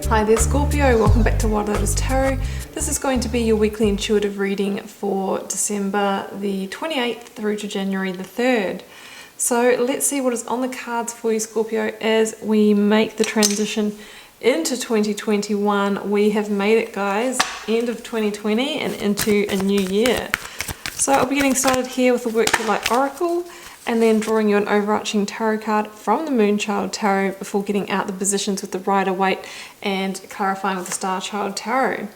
Hi there Scorpio, welcome back to Wild Lotus Tarot. This is going to be your weekly intuitive reading for December the 28th through to January the 3rd. So let's see what is on the cards for you Scorpio as we make the transition into 2021. We have made it guys, end of 2020 and into a new year. So I'll be getting started here with the Work Your Light Oracle and then drawing you an overarching tarot card from the Moonchild Tarot before getting out the positions with the Rider-Waite and clarifying with the Star Child Tarot.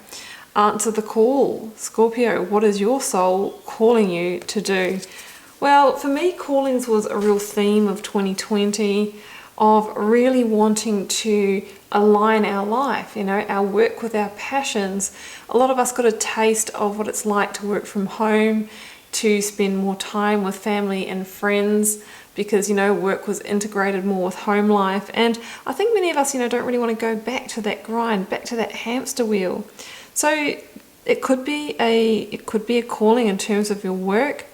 Answer the call. Scorpio, what is your soul calling you to do? Well, for me, callings was a real theme of 2020, of really wanting to align our life, you know, our work with our passions. A lot of us got a taste of what it's like to work from home, to spend more time with family and friends because, you know, work was integrated more with home life. And I think many of us, you know, don't really want to go back to that grind, back to that hamster wheel. So it could be a calling in terms of your work.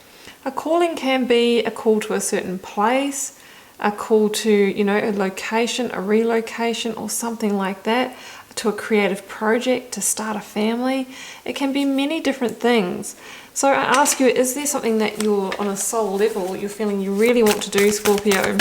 A calling can be a call to a certain place, a call to, you know, a location, a relocation or something like that, to a creative project, to start a family. It can be many different things. So I ask you, is there something that you're on a soul level, you're feeling you really want to do, Scorpio?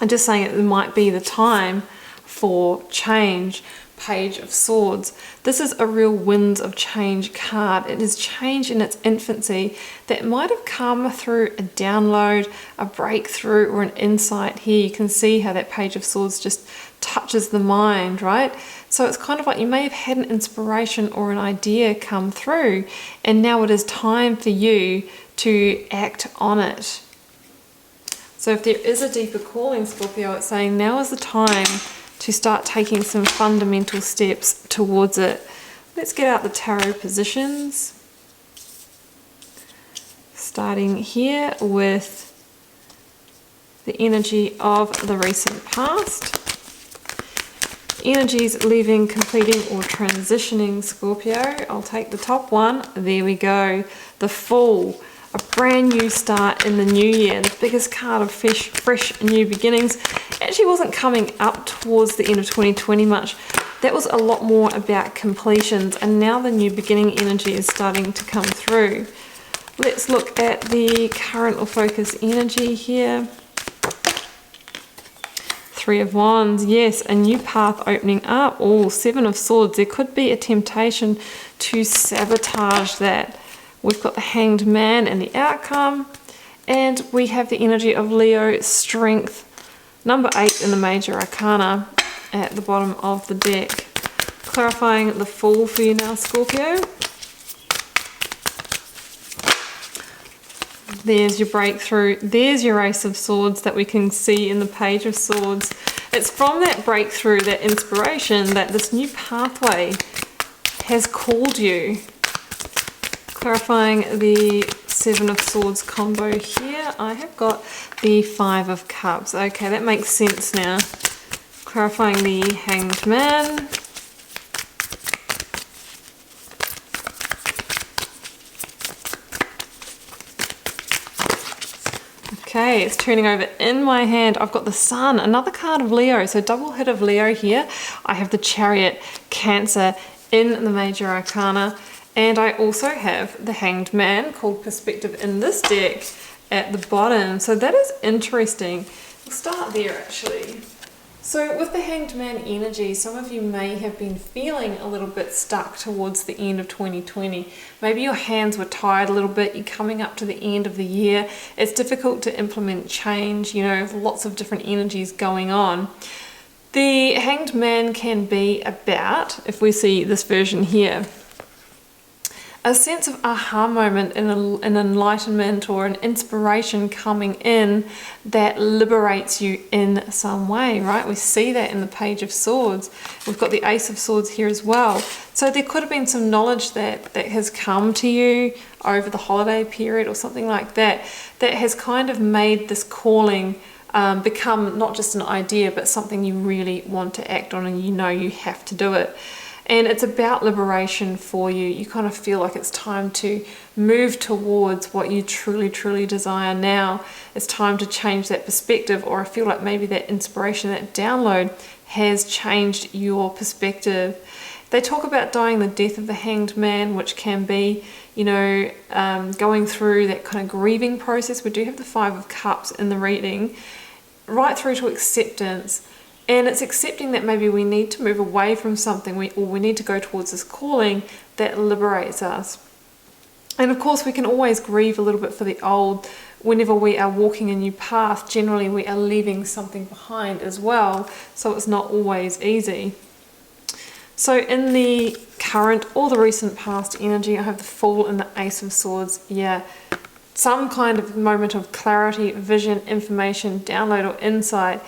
I'm just saying it might be the time for change. Page of Swords. This is a real winds of change card. It is change in its infancy that might have come through a download, a breakthrough, or an insight here. You can see how that Page of Swords just touches the mind, right? So it's kind of like you may have had an inspiration or an idea come through, and now it is time for you to act on it. So if there is a deeper calling, Scorpio, it's saying now is the time to start taking some fundamental steps towards it. Let's get out the tarot positions. Starting here with the energy of the recent past. Energies leaving, completing or transitioning, Scorpio. I'll take the top one. There we go. The Fool. A brand new start in the new year. The biggest card of fresh new beginnings. Actually wasn't coming up towards the end of 2020 much. That was a lot more about completions, and now the new beginning energy is starting to come through. Let's look at the current or focus energy here. Three of Wands, yes, a new path opening up. Oh, Seven of Swords. There could be a temptation to sabotage that. We've got the Hanged Man and the outcome, and we have the energy of Leo, strength. Number 8 in the Major Arcana at the bottom of the deck. Clarifying the Fool for you now, Scorpio. There's your breakthrough. There's your Ace of Swords that we can see in the Page of Swords. It's from that breakthrough, that inspiration, that this new pathway has called you. Clarifying the Seven of Swords combo here, I have got the Five of Cups. Okay, that makes sense now. Clarifying the Hanged Man. Okay, it's turning over in my hand. I've got the Sun, another card of Leo. So double hit of Leo here. I have the Chariot, Cancer in the Major Arcana. And I also have the Hanged Man, called Perspective, in this deck at the bottom. So that is interesting. We'll start there actually. So with the Hanged Man energy, some of you may have been feeling a little bit stuck towards the end of 2020. Maybe your hands were tired a little bit. You're coming up to the end of the year. It's difficult to implement change, you know, lots of different energies going on. The Hanged Man can be about, if we see this version here, a sense of aha moment and an enlightenment or an inspiration coming in that liberates you in some way, right? We see that in the Page of Swords. We've got the Ace of Swords here as well. So there could have been some knowledge that has come to you over the holiday period or something like that, that has kind of made this calling become not just an idea, but something you really want to act on, and you know you have to do it. And it's about liberation for you. You kind of feel like it's time to move towards what you truly desire now. It's time to change that perspective, or I feel like maybe that inspiration, that download has changed your perspective. They talk about dying the death of the hanged man, which can be, you know, going through that kind of grieving process. We do have the Five of Cups in the reading, right through to acceptance. And it's accepting that maybe we need to move away from something, or we need to go towards this calling that liberates us. And of course, we can always grieve a little bit for the old. Whenever we are walking a new path, generally we are leaving something behind as well, so it's not always easy. So in the current or the recent past energy, I have the Fool and the Ace of Swords. Yeah, some kind of moment of clarity, vision, information, download or insight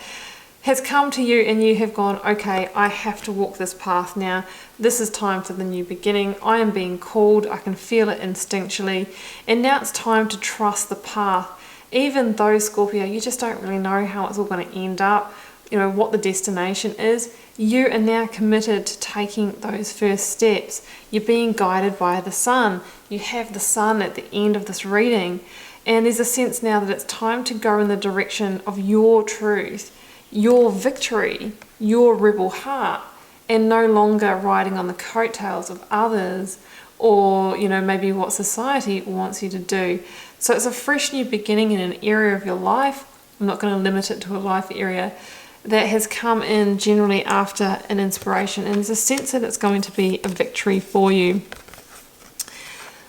has come to you, and you have gone, okay, I have to walk this path now. This is time for the new beginning. I am being called. I can feel it instinctually. And now it's time to trust the path. Even though, Scorpio, you just don't really know how it's all going to end up, you know, what the destination is, you are now committed to taking those first steps. You're being guided by the sun. You have the sun at the end of this reading. And there's a sense now that it's time to go in the direction of your truth, your victory, your rebel heart, and no longer riding on the coattails of others, or, you know, maybe what society wants you to do. So it's a fresh new beginning in an area of your life. I'm not going to limit it to a life area that has come in generally after an inspiration, and there's a sense that it's going to be a victory for you.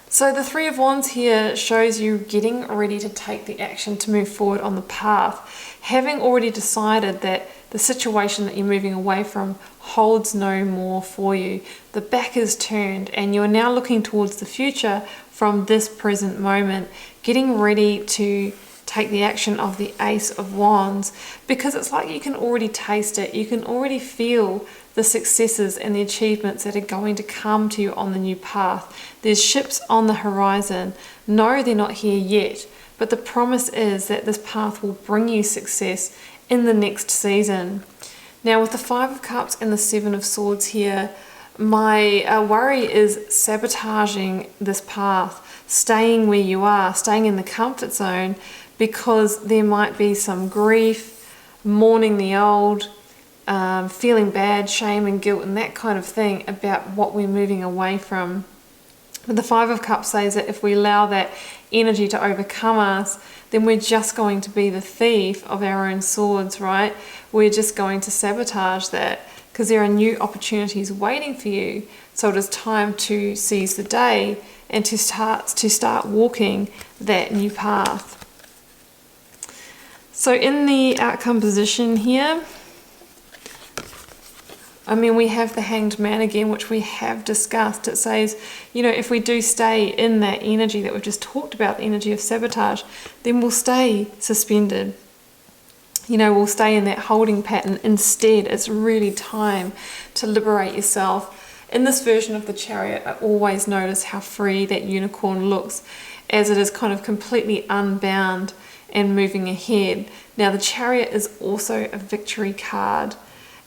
So the Three of Wands here shows you getting ready to take the action to move forward on the path, having already decided that the situation that you're moving away from holds no more for you. The back is turned, and you're now looking towards the future from this present moment, getting ready to take the action of the Ace of Wands, because it's like you can already taste it. You can already feel the successes and the achievements that are going to come to you on the new path. There's ships on the horizon. No, they're not here yet, but the promise is that this path will bring you success in the next season. Now, with the Five of Cups and the Seven of Swords here, my worry is sabotaging this path, staying where you are, staying in the comfort zone, because there might be some grief, mourning the old, feeling bad, shame and guilt and that kind of thing about what we're moving away from. But the Five of Cups says that if we allow that energy to overcome us, then we're just going to be the thief of our own swords, right? We're just going to sabotage that, because there are new opportunities waiting for you. So it is time to seize the day and to start walking that new path. So in the outcome position here, I mean, we have the Hanged Man again, which we have discussed. It says, you know, if we do stay in that energy that we've just talked about, the energy of sabotage, then we'll stay suspended. You know, we'll stay in that holding pattern. Instead, it's really time to liberate yourself. In this version of the Chariot, I always notice how free that unicorn looks, as it is kind of completely unbound and moving ahead. Now, the Chariot is also a victory card,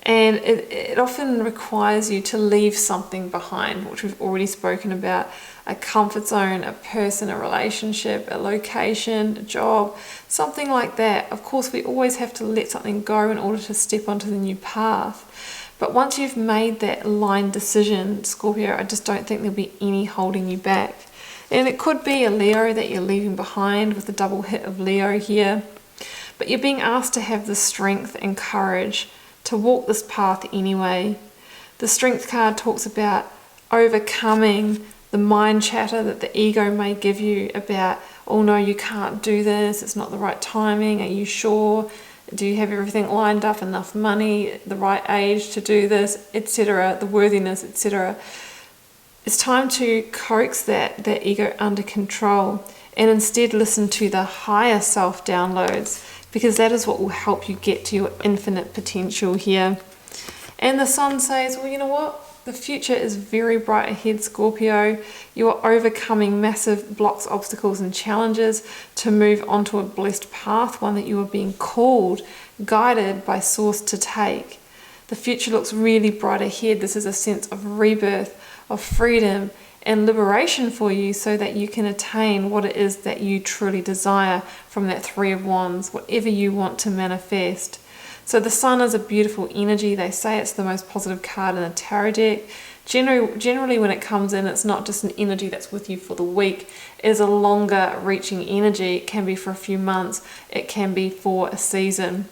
and it often requires you to leave something behind, which we've already spoken about: a comfort zone, a person, a relationship, a location, a job, something like that. Of course, we always have to let something go in order to step onto the new path. But once you've made that aligned decision, Scorpio, I just don't think there'll be any holding you back. And it could be a Leo that you're leaving behind, with the double hit of Leo here. But you're being asked to have the strength and courage to walk this path anyway. The Strength card talks about overcoming the mind chatter that the ego may give you about, oh no, you can't do this, it's not the right timing, are you sure? Do you have everything lined up, enough money, the right age to do this, etc., the worthiness, etc. It's time to coax that ego under control and instead listen to the higher self downloads, because that is what will help you get to your infinite potential here. And the Sun says, well, you know what? The future is very bright ahead, Scorpio. You are overcoming massive blocks, obstacles and challenges to move onto a blessed path, one that you are being called, guided by Source to take. The future looks really bright ahead. This is a sense of rebirth, of freedom and liberation for you, so that you can attain what it is that you truly desire from that Three of Wands, whatever you want to manifest. So the Sun is a beautiful energy. They say it's the most positive card in the tarot deck. Generally when it comes in, it's not just an energy that's with you for the week. It is a longer reaching energy. It can be for a few months. It can be for a season.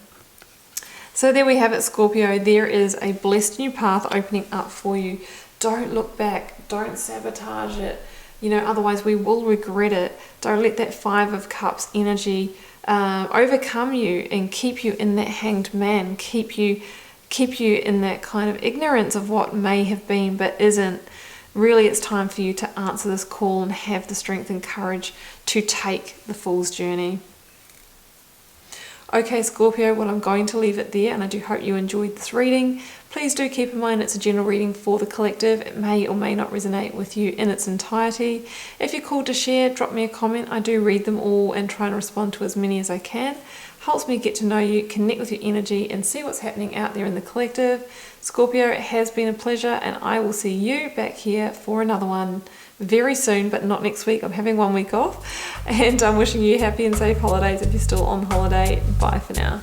So there we have it, Scorpio. There is a blessed new path opening up for you. Don't look back. Don't sabotage it. You know, otherwise we will regret it. Don't let that Five of Cups energy overcome you and keep you in that hanged man. Keep you in that kind of ignorance of what may have been but isn't. Really, it's time for you to answer this call and have the strength and courage to take the Fool's journey. Okay, Scorpio, well, I'm going to leave it there, and I do hope you enjoyed this reading. Please do keep in mind it's a general reading for the collective. It may or may not resonate with you in its entirety. If you're called to share, drop me a comment. I do read them all and try and respond to as many as I can. Helps me get to know you, connect with your energy, and see what's happening out there in the collective. Scorpio, it has been a pleasure, and I will see you back here for another one very soon, but not next week. I'm having 1 week off, and I'm wishing you happy and safe holidays if you're still on holiday. Bye for now.